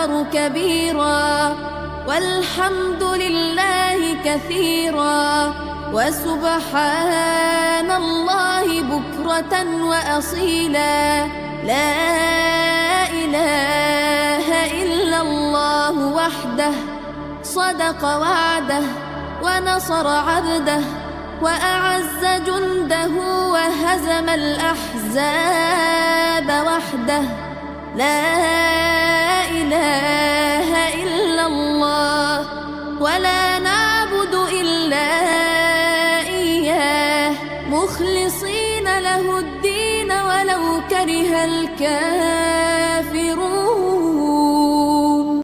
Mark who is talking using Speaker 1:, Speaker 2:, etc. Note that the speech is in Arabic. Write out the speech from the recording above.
Speaker 1: أكبر كبيرا والحمد لله كثيرا وسبحان الله بكرة وأصيلا. لا إله إلا الله وحده صدق وعده ونصر عبده وأعز جنده وهزم الأحزاب وحده. لا إله إلا الله ولا نعبد إلا إياه مخلصين له الدين ولو كره الكافرون.